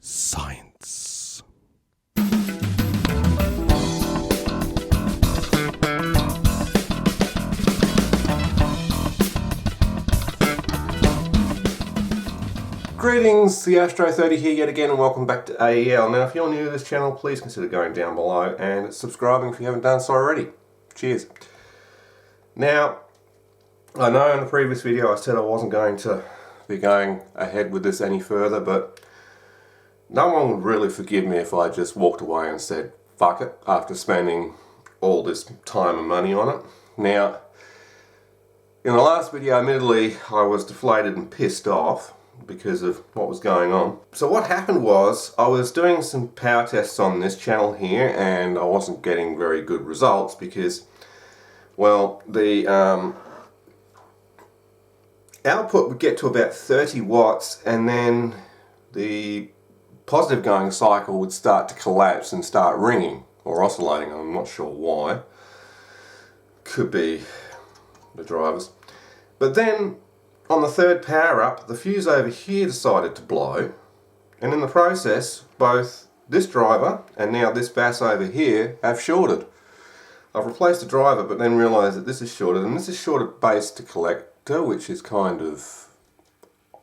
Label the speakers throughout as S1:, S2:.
S1: Science. Greetings, the Astro 30 here yet again, and welcome back to AEL. Now, if you're new to this channel, please consider going down below and subscribing if you haven't done so already. Cheers. Now, I know in the previous video I said I wasn't going to be going ahead with this any further, but no one would really forgive me if I just walked away and said, fuck it, after spending all this time and money on it. Now, in the last video, admittedly, I was deflated and pissed off because of what was going on. So what happened was, I was doing some power tests on this channel here, and I wasn't getting very good results because, well, the output would get to about 30 watts, and then the positive going cycle would start to collapse and start ringing or oscillating. I'm not sure why. Could be the drivers. But then on the third power up, the fuse over here decided to blow, and in the process both this driver and now this bass over here have shorted. I've replaced the driver but then realised that this is shorted, and this is shorted base to collector, which is kind of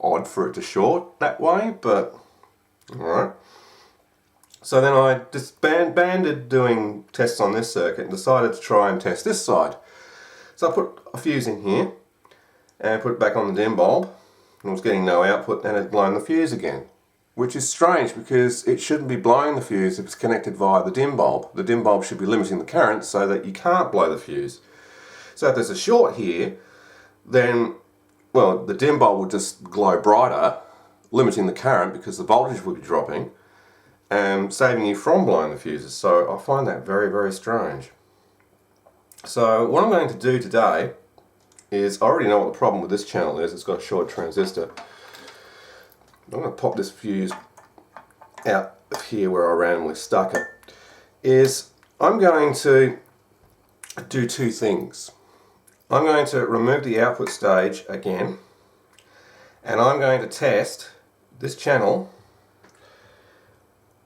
S1: odd for it to short that way, but alright. So then I disbanded doing tests on this circuit and decided to try and test this side. So I put a fuse in here and put it back on the dim bulb, and was getting no output, and it had blown the fuse again. Which is strange because it shouldn't be blowing the fuse if it's connected via the dim bulb. The dim bulb should be limiting the current so that you can't blow the fuse. So if there's a short here, then, well, the dim bulb would just glow brighter, limiting the current because the voltage would be dropping, and saving you from blowing the fuses. So I find that very, very strange. So what I'm going to do today is, I already know what the problem with this channel is. It's got a short transistor. I'm going to pop this fuse out of here where I randomly stuck it. I'm going to do two things. I'm going to remove the output stage again, and I'm going to test this channel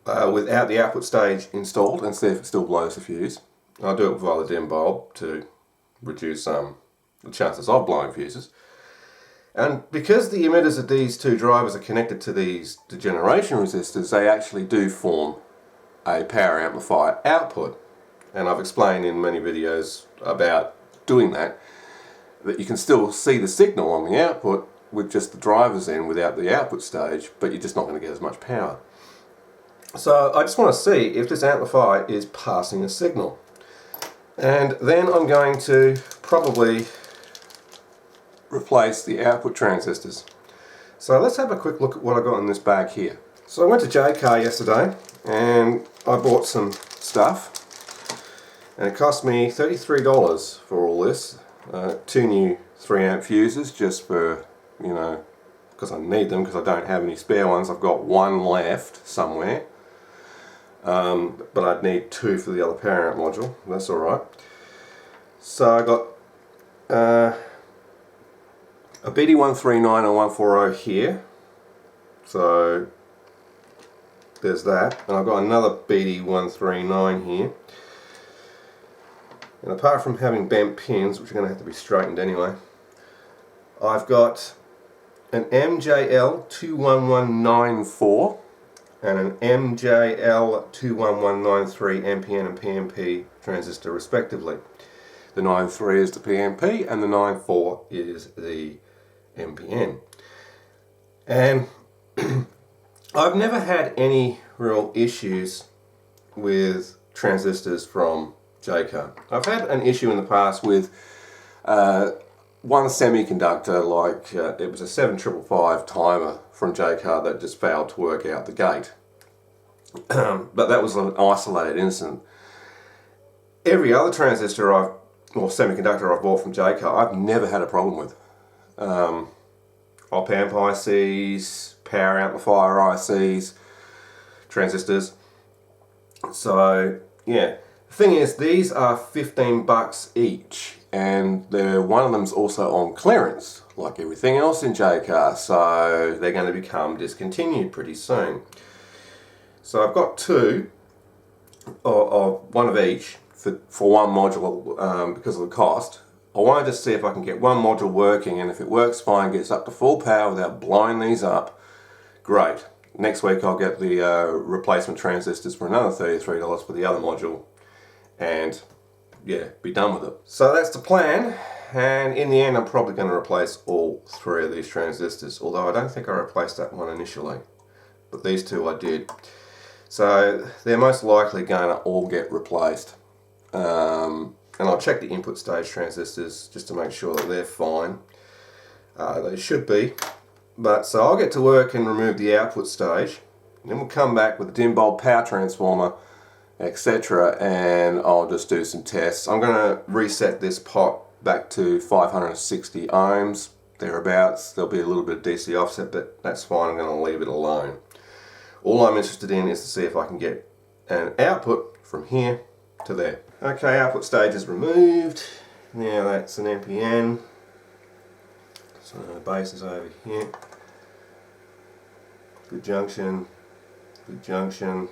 S1: without the output stage installed and see if it still blows the fuse. I'll do it via the dim bulb to reduce the chances of blowing fuses. And because the emitters of these two drivers are connected to these degeneration resistors, they actually do form a power amplifier output. And I've explained in many videos about doing that you can still see the signal on the output with just the drivers in without the output stage, but you're just not going to get as much power. So I just want to see if this amplifier is passing a signal. And then I'm going to probably replace the output transistors. So let's have a quick look at what I got in this bag here. So I went to JCar yesterday and I bought some stuff, and it cost me $33 for all this. Two new 3-amp fuses, just for, you know, because I need them because I don't have any spare ones. I've got one left somewhere, but I'd need two for the other power amp module. That's alright. So I got a BD139 and 140 here, so there's that, and I've got another BD139 here. And apart from having bent pins, which are going to have to be straightened anyway, I've got an MJL21194 and an MJL21193 MPN and PNP transistor respectively. The 93 is the PNP and the 94 is the MPN. And I've never had any real issues with transistors from JCar. I've had an issue in the past with one semiconductor, like it was a 7555 timer from JCar that just failed to work out the gate. But that was an isolated incident. Every other transistor or semiconductor I've bought from JCar, I've never had a problem with. Op amp ICs, power amplifier ICs, transistors. So yeah, the thing is, these are $15 each, and one of them's also on clearance, like everything else in JCar, so they're going to become discontinued pretty soon. So I've got two, or one of each for one module because of the cost. I want to just see if I can get one module working, and if it works fine, gets up to full power without blowing these up, great. Next week I'll get the replacement transistors for another $33 for the other module, and yeah, be done with it. So that's the plan, and in the end I'm probably going to replace all three of these transistors, although I don't think I replaced that one initially, but these two I did. So they're most likely going to all get replaced. And I'll check the input stage transistors just to make sure that they're fine. They should be. But so I'll get to work and remove the output stage. And then we'll come back with a dim bulb power transformer, etc. And I'll just do some tests. I'm going to reset this pot back to 560 ohms, thereabouts. There'll be a little bit of DC offset, but that's fine. I'm going to leave it alone. All I'm interested in is to see if I can get an output from here to there. Okay, output stage is removed. Now that's an NPN. So the base is over here. Good junction. Good junction.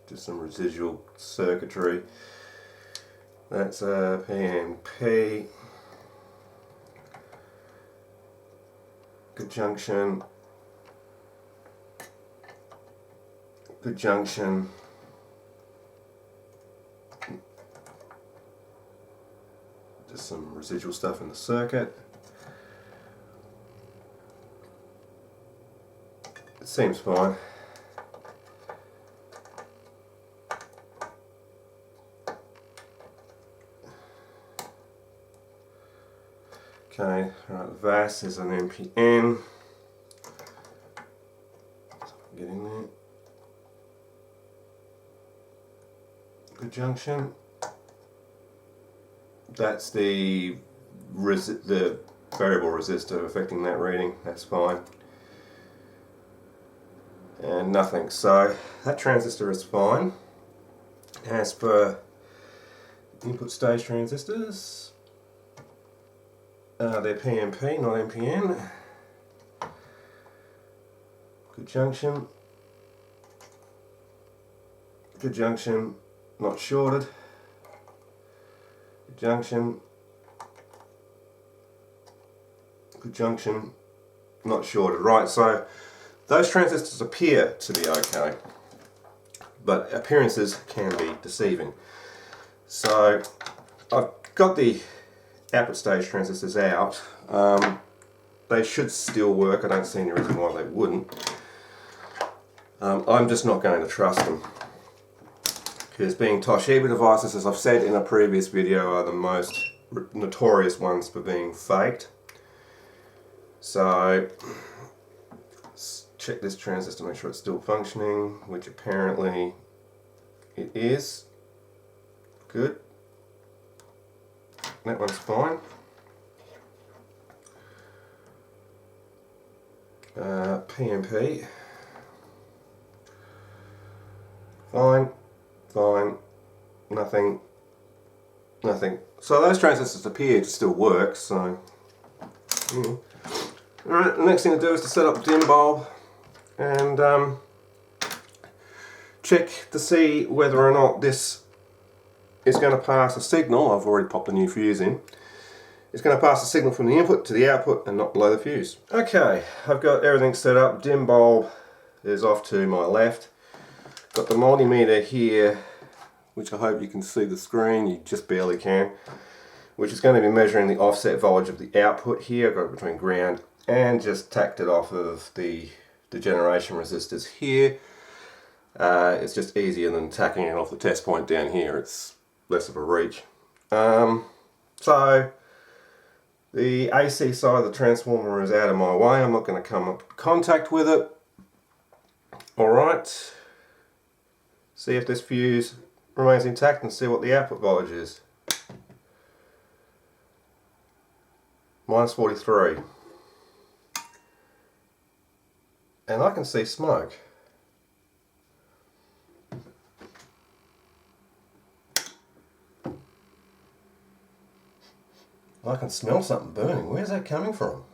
S1: Just some residual circuitry. That's a PNP. Good junction. Good junction. Just some residual stuff in the circuit. It seems fine. Okay, right, the VAS is an NPN. Get in there. Good junction. That's the variable resistor affecting that reading. That's fine. And nothing. So that transistor is fine. As for input stage transistors, they're PNP, not NPN. Good junction. Good junction. Not shorted. Good junction. Good junction. Not shorted. Right, so those transistors appear to be okay, but appearances can be deceiving. So I've got the output stage transistors out. They should still work. I don't see any reason why they wouldn't. I'm just not going to trust them, because being Toshiba devices, as I've said in a previous video, are the most notorious ones for being faked. So let's check this transistor, make sure it's still functioning, which apparently it is. Good. That one's fine. PNP. Fine. Fine. Nothing. Nothing. So those transistors appear to still work, so... Alright, the next thing to do is to set up dim bulb and check to see whether or not this is going to pass a signal. I've already popped a new fuse in. It's going to pass a signal from the input to the output and not blow the fuse. Okay, I've got everything set up. Dim bulb is off to my left. Got the multimeter here, which I hope you can see the screen. You just barely can. Which is going to be measuring the offset voltage of the output here. I've got it between ground and just tacked it off of the generation resistors here. It's just easier than tacking it off the test point down here. It's less of a reach. So the AC side of the transformer is out of my way. I'm not going to come up in contact with it. Alright. See if this fuse remains intact and see what the output voltage is. Minus 43. And I can see smoke. I can smell something burning. Where's that coming from?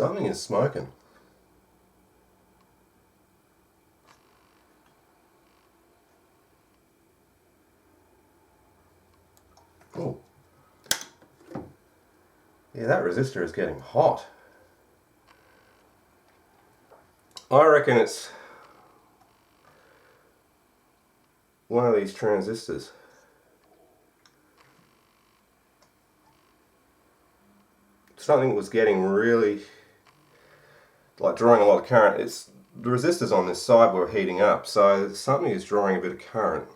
S1: Something is smoking. Oh. Yeah, that resistor is getting hot. I reckon it's one of these transistors. Something was getting really, like, drawing a lot of current. The resistors on this side were heating up, so something is drawing a bit of current.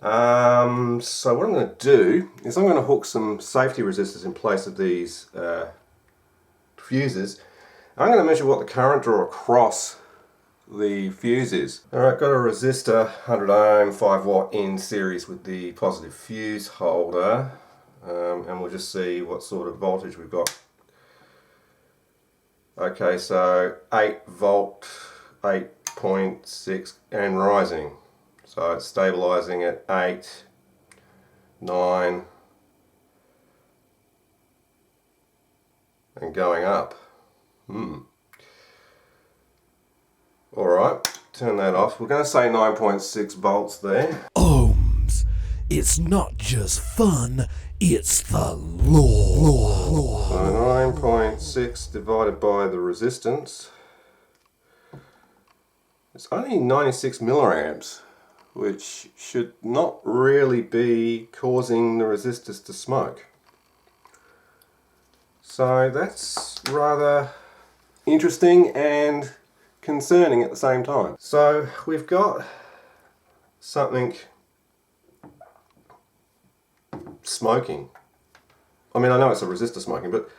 S1: So what I'm going to do is I'm going to hook some safety resistors in place of these fuses. I'm going to measure what the current draw across the fuse is. Alright, got a resistor, 100 ohm, 5 watt in series with the positive fuse holder, and we'll just see what sort of voltage we've got. Okay, so 8 volt, 8.6 and rising. So it's stabilizing at 8, 9 and going up. Alright, turn that off. We're going to say 9.6 volts there.
S2: Ohms. It's not just fun, it's the law.
S1: So 9.6 divided by the resistance. It's only 96 milliamps, which should not really be causing the resistors to smoke. So that's rather interesting and concerning at the same time. So we've got something smoking. I mean, I know it's a resistor smoking, but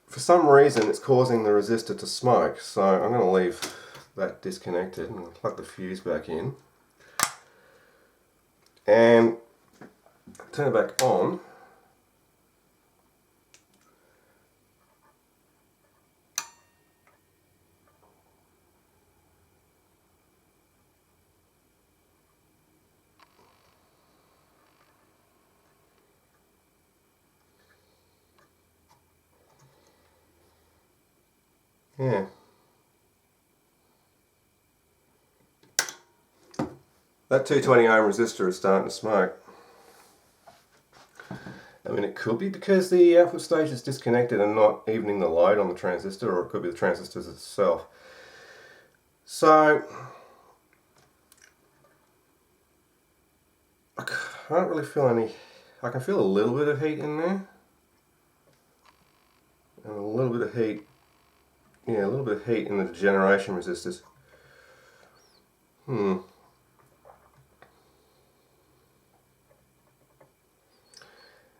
S1: for some reason it's causing the resistor to smoke. So I'm going to leave that disconnected and plug the fuse back in and turn it back on. Yeah. That 220 ohm resistor is starting to smoke. I mean, it could be because the output stage is disconnected and not evening the load on the transistor, or it could be the transistors itself. So I can't really feel any. I can feel a little bit of heat in there, and a little bit of heat. Yeah, a little bit of heat in the generation resistors.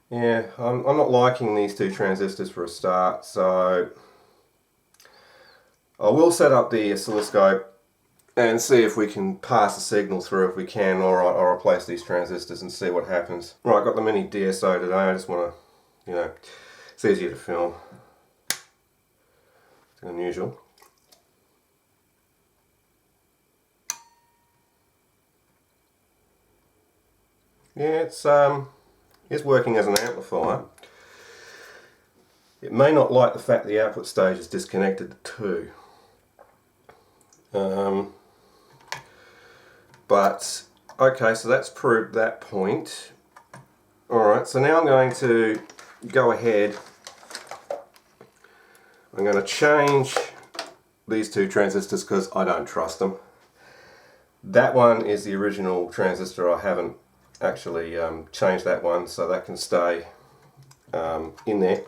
S1: Yeah, I'm not liking these two transistors for a start, so I will set up the oscilloscope and see if we can pass the signal through if we can, or I'll replace these transistors and see what happens. Right, I've got the mini DSO today. I just want to, it's easier to film. It's unusual. Yeah, it's working as an amplifier. It may not like the fact the output stage is disconnected too. But okay, so that's proved that point. Alright, so now I'm going to go ahead. I'm going to change these two transistors because I don't trust them. That one is the original transistor. I haven't actually changed that one, so that can stay in there.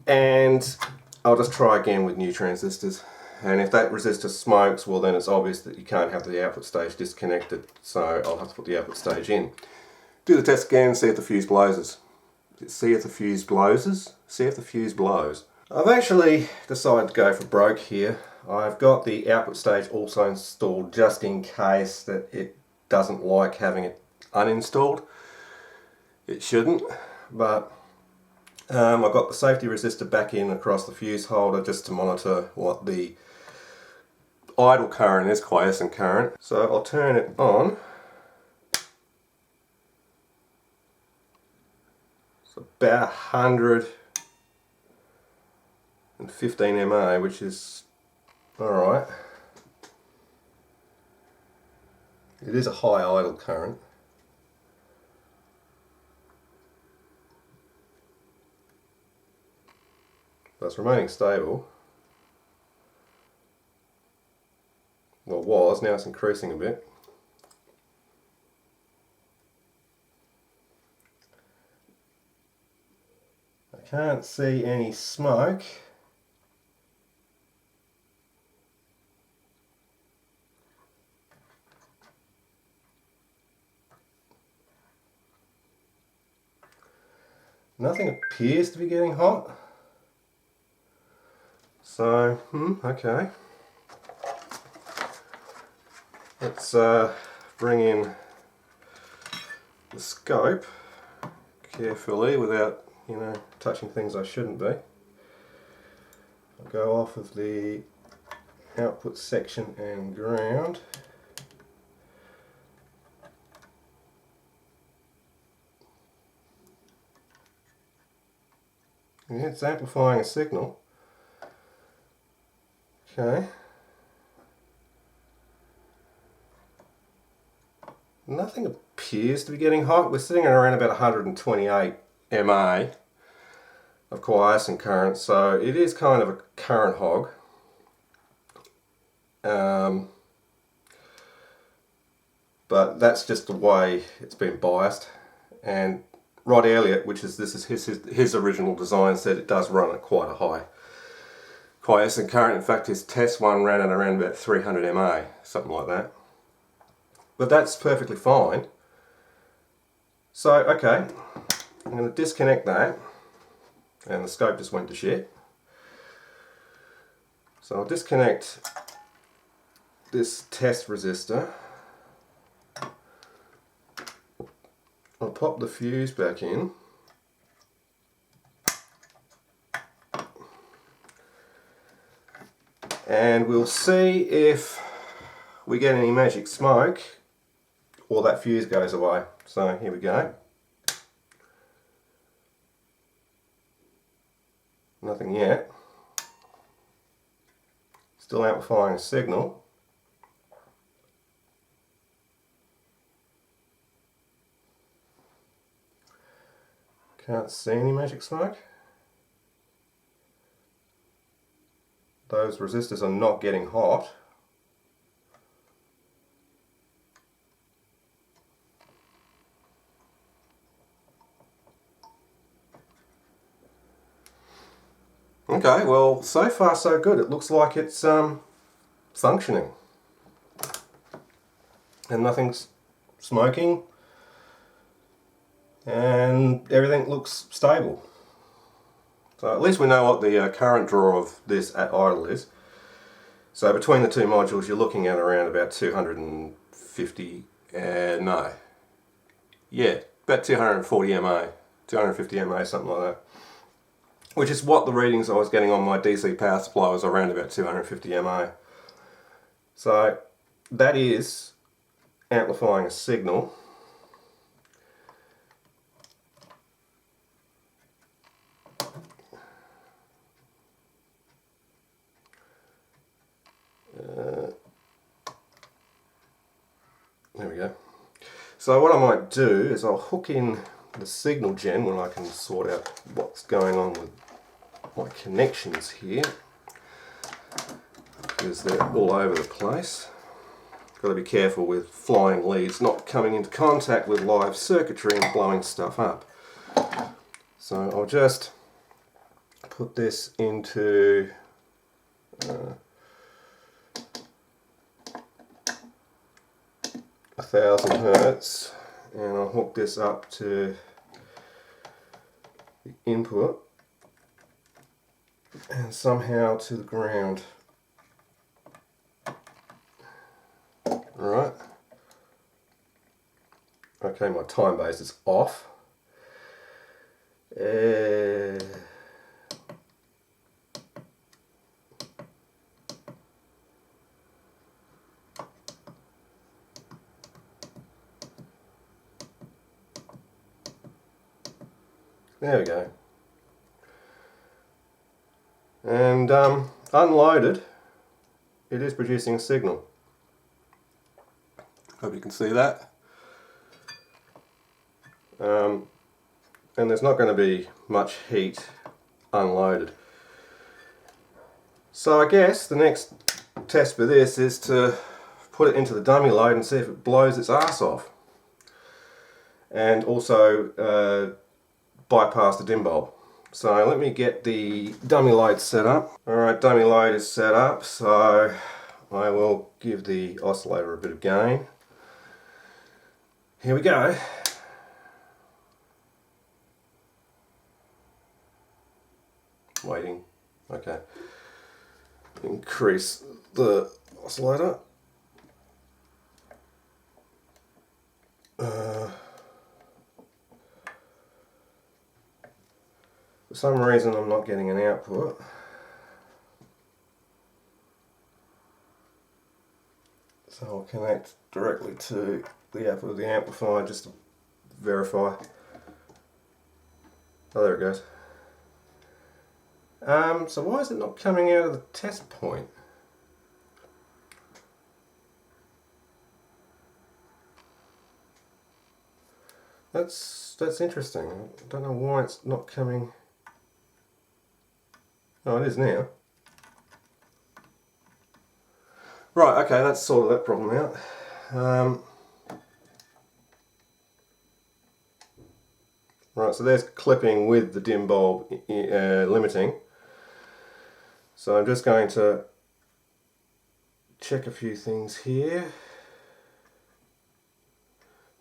S1: And I'll just try again with new transistors. And if that resistor smokes, well then it's obvious that you can't have the output stage disconnected, so I'll have to put the output stage in. Do the test again, see if the fuse blows. See if the fuse blows. See if the fuse blows. I've actually decided to go for broke here. I've got the output stage also installed just in case that it doesn't like having it uninstalled. It shouldn't, but I've got the safety resistor back in across the fuse holder just to monitor what the idle current is, quiescent current. So I'll turn it on. It's about 100 and 15 mA, which is alright. It is a high idle current. But it's remaining stable. Well, it was, now it's increasing a bit. I can't see any smoke. Nothing appears to be getting hot. So, okay. Let's bring in the scope carefully without, touching things I shouldn't be. I'll go off of the output section and ground. Yeah, it's amplifying a signal. Okay. Nothing appears to be getting hot. We're sitting at around about 128 mA of quiescent current, so it is kind of a current hog. But that's just the way it's been biased. And Rod Elliott, this is his original design, said it does run at quite a high quiescent current. In fact, his test one ran at around about 300 mA, something like that. But that's perfectly fine. So, okay, I'm going to disconnect that, and the scope just went to shit. So I'll disconnect this test resistor. I'll pop the fuse back in. And we'll see if we get any magic smoke or that fuse goes away. So here we go. Nothing yet. Still amplifying a signal. Can't see any magic smoke. Those resistors are not getting hot. Okay, well, so far so good. It looks like it's functioning. And nothing's smoking. And everything looks stable. So at least we know what the current draw of this at idle is. So between the two modules you're looking at around about 250, about 240 mA, 250 mA, something like that. Which is what the readings I was getting on my DC power supply was, around about 250 mA. So that is amplifying a signal. There we go. So what I might do is I'll hook in the signal gen when I can sort out what's going on with my connections here, because they're all over the place. Got to be careful with flying leads not coming into contact with live circuitry and blowing stuff up. So I'll just put this into 1000 hertz, and I'll hook this up to the input and somehow to the ground. Alright. Okay, my time base is off. There we go. and unloaded it is producing a signal. Hope you can see that. And there's not going to be much heat unloaded. So I guess the next test for this is to put it into the dummy load and see if it blows its ass off. And also bypass the dim bulb. So let me get the dummy load set up. Alright, dummy load is set up, so I will give the oscillator a bit of gain. Here we go. Waiting. Okay. Increase the oscillator. For some reason I'm not getting an output. So I'll connect directly to the output of the amplifier just to verify. Oh, there it goes. So why is it not coming out of the test point? That's interesting. I don't know why it's not coming. Oh, it is now. Right, okay, that's sorted that problem out. Right, so there's clipping with the dim bulb limiting. So I'm just going to check a few things here.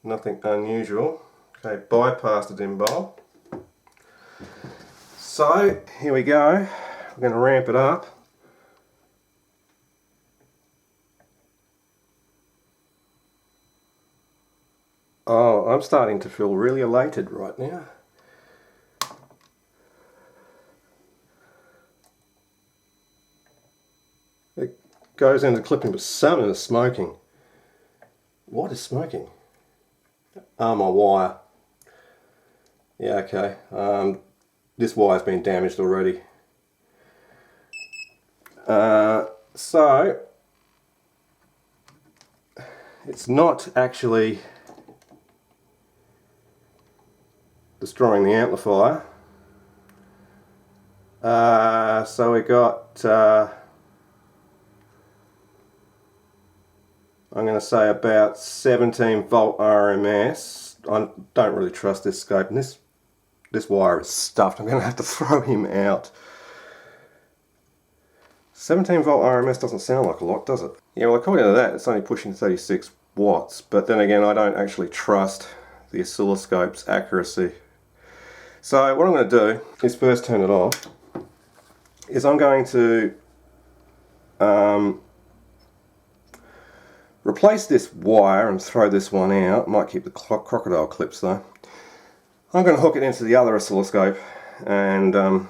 S1: Nothing unusual. Okay, bypass the dim bulb. So here we go. I'm going to ramp it up. Oh, I'm starting to feel really elated right now. It goes into clipping, but something is smoking. What is smoking? Oh, my wire. Yeah, okay. This wire's been damaged already. So it's not actually destroying the amplifier. So we got I'm going to say about 17 volt RMS. I don't really trust this scope, and this wire is stuffed. I'm going to have to throw him out. 17 volt RMS doesn't sound like a lot, does it? Yeah, well, according to that, it's only pushing 36 watts. But then again, I don't actually trust the oscilloscope's accuracy. So what I'm going to do is first turn it off. I'm going to replace this wire and throw this one out. Might keep the crocodile clips though. I'm going to hook it into the other oscilloscope and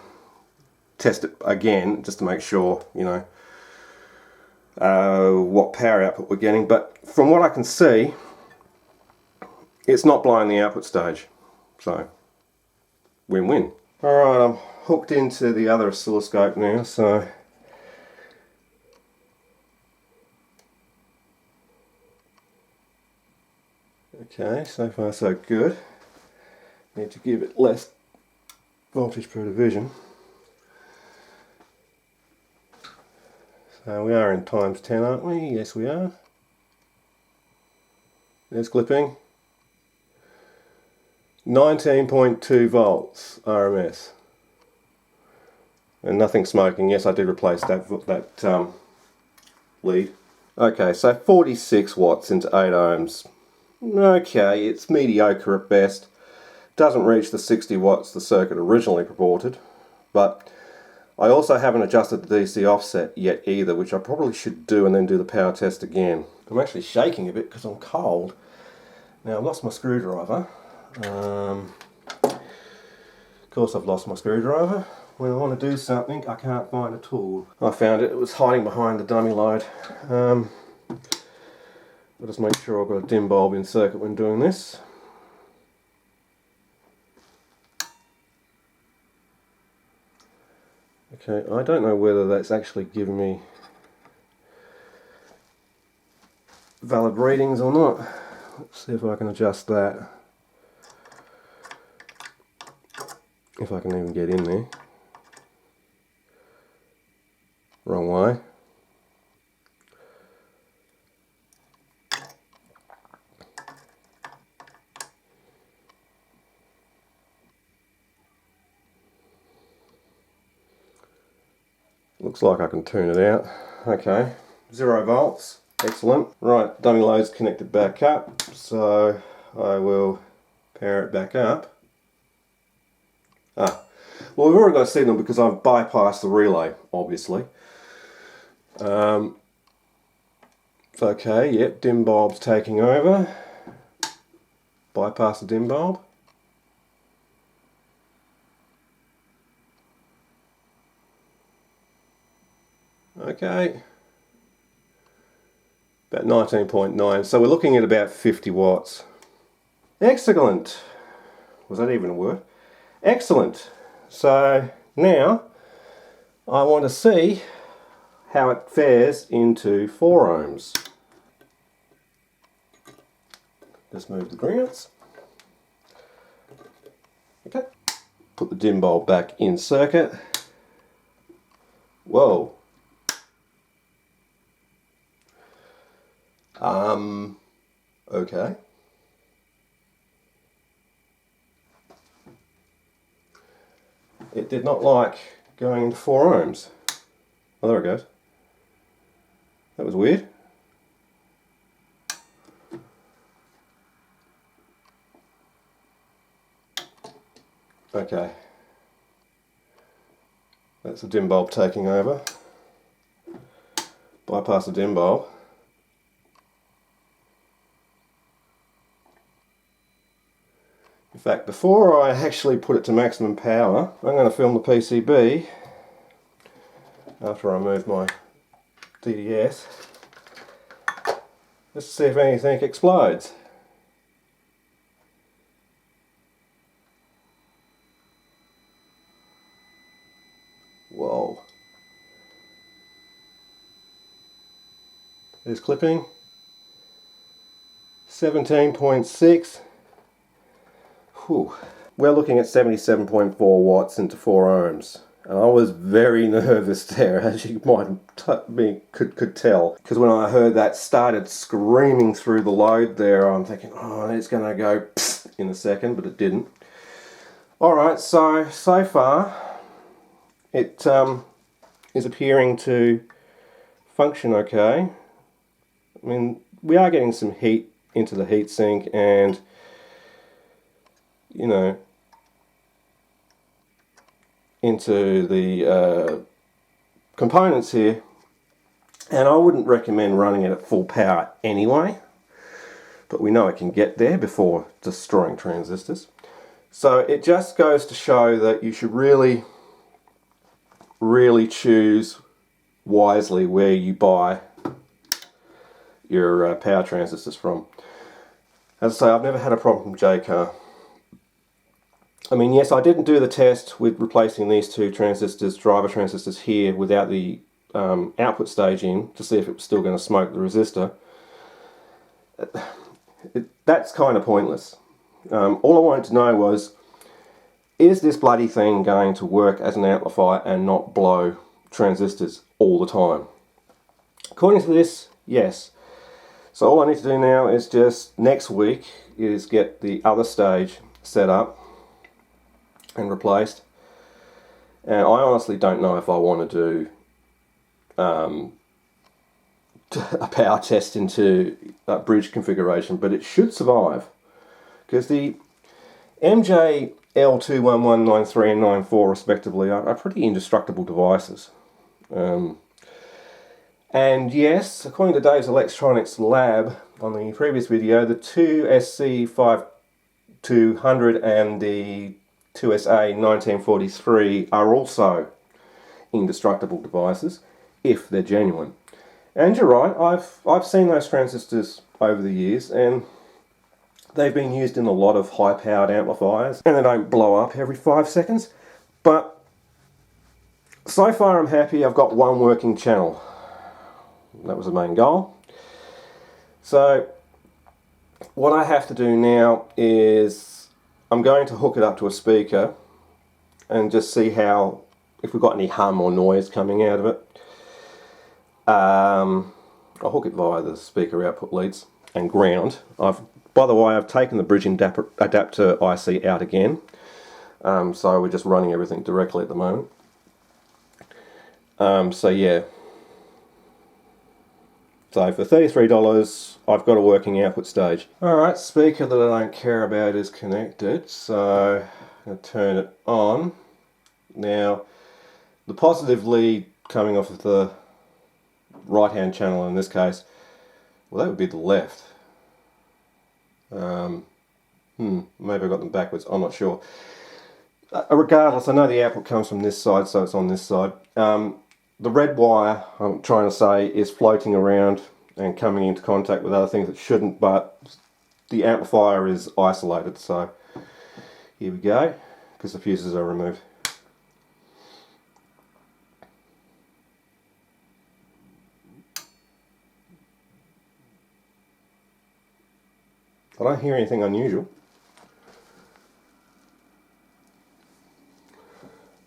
S1: test it again just to make sure, you know, what power output we're getting. But from what I can see, it's not blowing the output stage. So, win-win. Alright, I'm hooked into the other oscilloscope now, so okay, so far so good. Need to give it less voltage per division. So we are in times 10, aren't we? Yes, we are. There's clipping. 19.2 volts RMS. And nothing smoking. Yes, I did replace that lead. Okay, so 46 watts into 8 ohms. Okay, it's mediocre at best. Doesn't reach the 60 watts the circuit originally purported, but I also haven't adjusted the DC offset yet either, which I probably should do and then do the power test again. I'm actually shaking a bit because I'm cold. Now I've lost my screwdriver. Of course I've lost my screwdriver. When I want to do something I can't find a tool. I found it, it was hiding behind the dummy load. I'll just make sure I've got a dim bulb in circuit when doing this. Okay, I don't know whether that's actually giving me valid readings or not. Let's see if I can adjust that. If I can even get in there. Wrong way. Looks like I can turn it out. Okay, 0 volts, excellent. Right, dummy load's connected back up, so I will power it back up. Well, we've already got a signal because I've bypassed the relay, obviously. It's okay, yep, dim bulb's taking over. Bypass the dim bulb. Okay. About 19.9, so we're looking at about 50 watts. Excellent. Was that even a word? Excellent. So now I want to see how it fares into 4 ohms. Just move the grounds. Okay. Put the dim bulb back in circuit. Whoa. Okay. It did not like going into 4 ohms. Oh, there it goes. That was weird. Okay. That's the dim bulb taking over. Bypass the dim bulb. In fact, before I actually put it to maximum power, I'm going to film the PCB after I move my DDS, just to see if anything explodes. Whoa. There's clipping. 17.6. Whew. We're looking at 77.4 watts into 4 ohms. And I was very nervous there, as you might could tell. Because when I heard that started screaming through the load there, I'm thinking, oh, it's going to go in a second, but it didn't. Alright, so far it is appearing to function okay. I mean, we are getting some heat into the heatsink and, you know, into the components here, and I wouldn't recommend running it at full power anyway, but we know it can get there before destroying transistors. So it just goes to show that you should really choose wisely where you buy your power transistors from. As I say, I've never had a problem from J-Car. I mean, yes, I didn't do the test with replacing these 2 transistors, driver transistors here, without the output stage in, to see if it was still going to smoke the resistor. That's kind of pointless. All I wanted to know was, is this bloody thing going to work as an amplifier and not blow transistors all the time? According to this, yes. So all I need to do now is just next week is get the other stage set up and replaced. And I honestly don't know if I want to do a power test into a bridge configuration, but it should survive, because the MJ-L21193 and 94 respectively are pretty indestructible devices. And yes, according to Dave's Electronics Lab on the previous video, the 2SC5200 and the 2SA1943 are also indestructible devices, if they're genuine. And you're right, I've seen those transistors over the years, and they've been used in a lot of high-powered amplifiers, and they don't blow up every 5 seconds. But So far I'm happy. I've got one working channel. That was the main goal. So what I have to do now is I'm going to hook it up to a speaker and just see how, if we've got any hum or noise coming out of it. I'll hook it via the speaker output leads and ground. By the way, I've taken the bridge adapter IC out again, so we're just running everything directly at the moment. So yeah, so for $33 I've got a working output stage. Alright, speaker that I don't care about is connected, so I'm going to turn it on. Now the positive lead coming off of the right hand channel in this case, well, that would be the left. Maybe I got them backwards, I'm not sure. Regardless, I know the output comes from this side, so it's on this side. The red wire, I'm trying to say, is floating around and coming into contact with other things that shouldn't, but the amplifier is isolated, so here we go, because the fuses are removed. I don't hear anything unusual.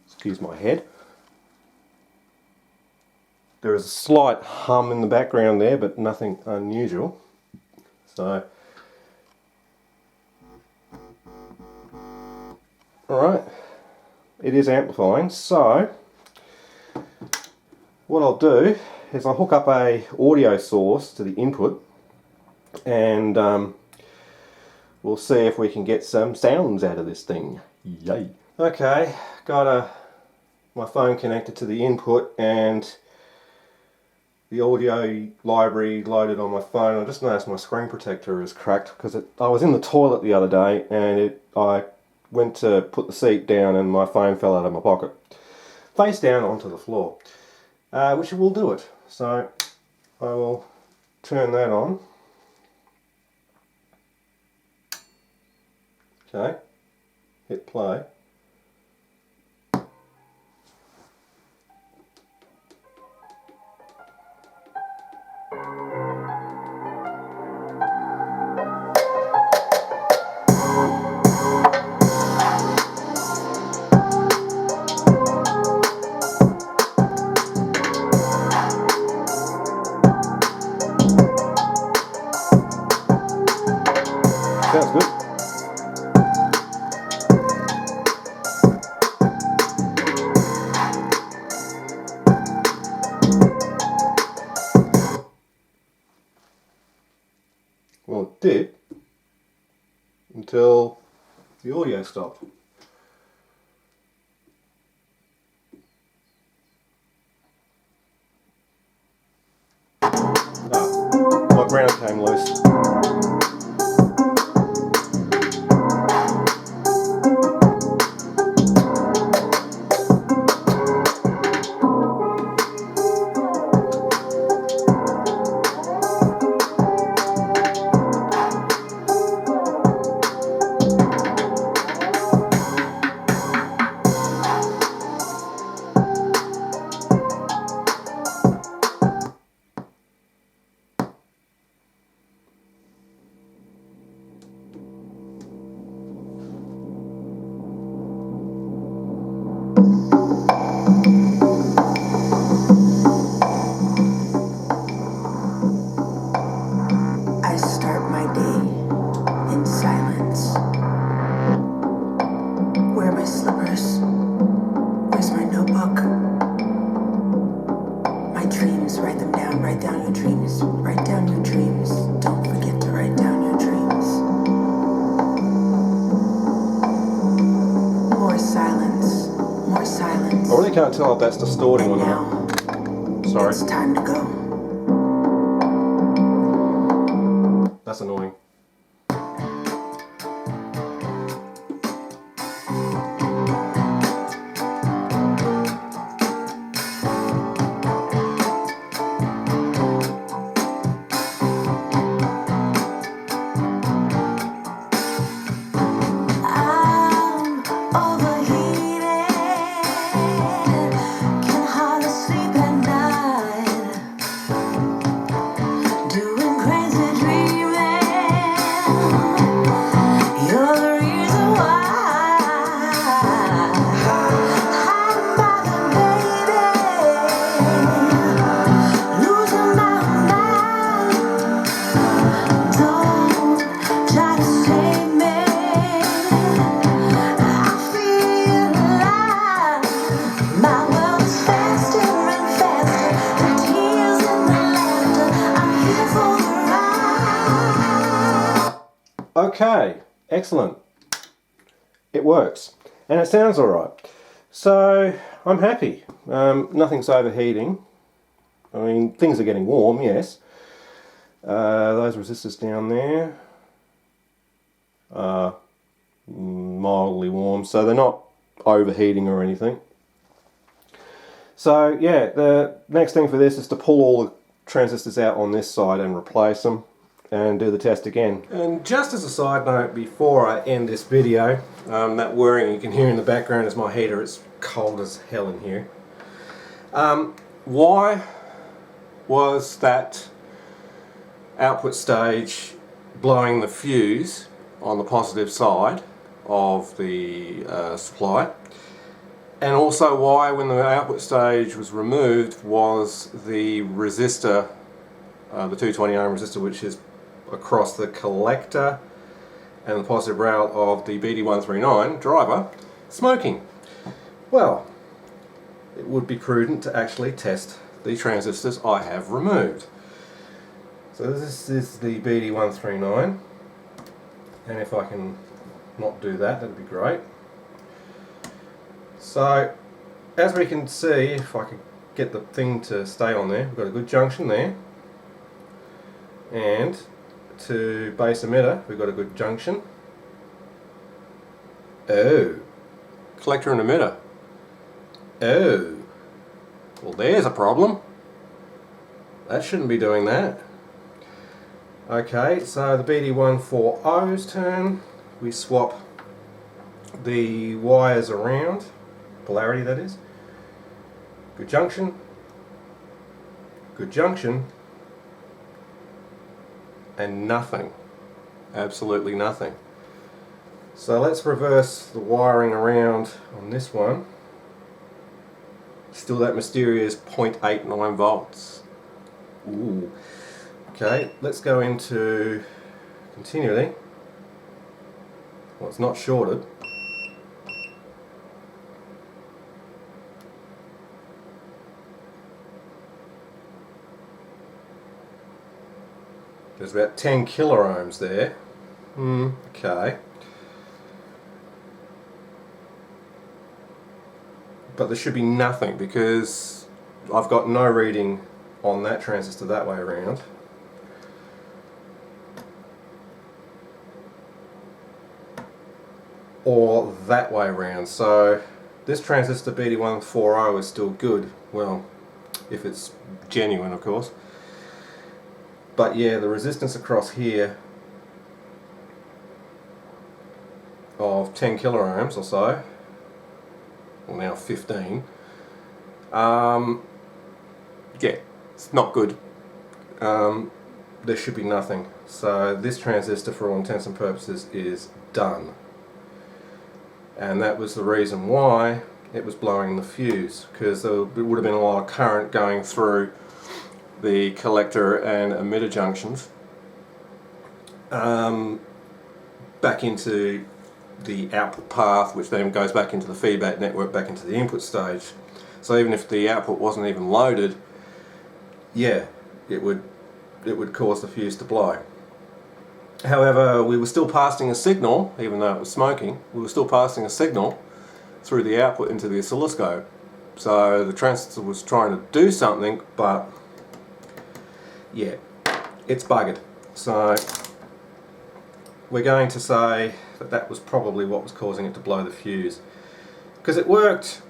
S1: Excuse my head. There is a slight hum in the background there, but nothing unusual. So, alright, it is amplifying. So, what I'll do is I'll hook up a audio source to the input, and we'll see if we can get some sounds out of this thing. Yay! Okay, got my phone connected to the input and the audio library loaded on my phone. I just noticed my screen protector is cracked because I was in the toilet the other day and I went to put the seat down and my phone fell out of my pocket, face down onto the floor, which will do it. So I will turn that on. Okay, hit play. Sounds good. Well, it did until the audio stopped. My ground came loose.
S3: I start my day in silence. Where are my slippers? Where's my notebook? My dreams, write them down. Write down your dreams. Write down your dreams. Don't forget to write down your dreams. More silence. More silence.
S1: I really can't tell if that's distorting or
S3: And
S1: not.
S3: now,
S1: Sorry.
S3: it's time to go.
S1: That's annoying.
S3: I'm overheated. Can
S1: Okay, excellent. It works. And it sounds alright. So, I'm happy. Nothing's overheating. I mean, things are getting warm, yes. Those resistors down there are mildly warm, so they're not overheating or anything. So yeah, the next thing for this is to pull all the transistors out on this side and replace them and do the test again. And just as a side note, before I end this video, that whirring you can hear in the background is my heater. It's cold as hell in here. Why was that output stage blowing the fuse on the positive side of the supply? And also why, when the output stage was removed, was the resistor, the 220 ohm resistor, which is across the collector and the positive rail of the BT139 driver, smoking? Well, it would be prudent to actually test the transistors I have removed. So this is the BT139, and if I can not do that, that'd be great. So, as we can see, if I could get the thing to stay on there, we've got a good junction there. And to base emitter, we've got a good junction. Oh, collector and emitter. Oh, well there's a problem. That shouldn't be doing that. Okay, so the BT140's turn. We swap the wires around. Polarity, that is. Good junction, and nothing. Absolutely nothing. So let's reverse the wiring around on this one. Still that mysterious 0.89 volts. Ooh. Okay, let's go into continuity. Well, it's not shorted. There's about 10 kiloohms there. Okay. But there should be nothing because I've got no reading on that transistor that way around. Or that way around. So this transistor BT140 is still good. Well, if it's genuine, of course. But yeah, the resistance across here of 10 kiloohms or so, well now 15, yeah, it's not good. There should be nothing. So this transistor, for all intents and purposes, is done. And that was the reason why it was blowing the fuse, because there would have been a lot of current going through the collector and emitter junctions back into the output path, which then goes back into the feedback network, back into the input stage. So even if the output wasn't even loaded, yeah, it would cause the fuse to blow. However, we were still passing a signal, even though it was smoking, we were still passing a signal through the output into the oscilloscope. So the transistor was trying to do something, but yeah, it's buggered. So we're going to say that that was probably what was causing it to blow the fuse, because it worked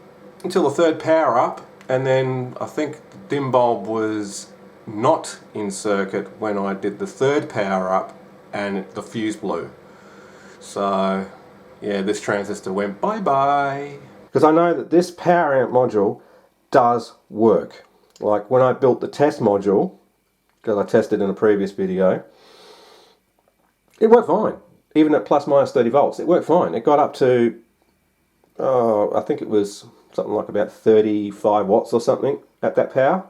S1: until the third power up, and then I think the dim bulb was not in circuit when I did the third power up and the fuse blew. So yeah, this transistor went bye bye. Because I know that this power amp module does work. Like when I built the test module, because I tested in a previous video, it worked fine. Even at plus minus 30 volts, it worked fine. It got up to, I think it was something like about 35 watts or something at that power.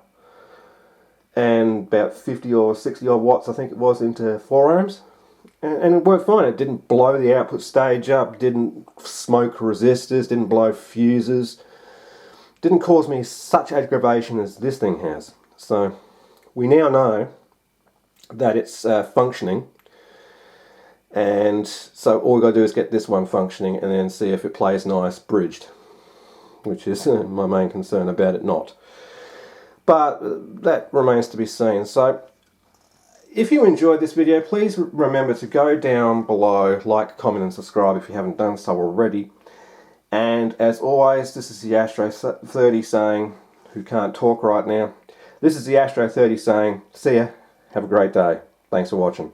S1: And about 50 or 60 odd watts, I think it was, into 4 ohms. And it worked fine. It didn't blow the output stage up, didn't smoke resistors, didn't blow fuses. Didn't cause me such aggravation as this thing has. So we now know that it's functioning. And so all we've got to do is get this one functioning and then see if it plays nice bridged, which is my main concern about it not. But that remains to be seen. So if you enjoyed this video, please remember to go down below, like, comment and subscribe if you haven't done so already. And as always, this is the Astro 30 saying, who can't talk right now, this is the Astro 30 saying, see ya, have a great day. Thanks for watching.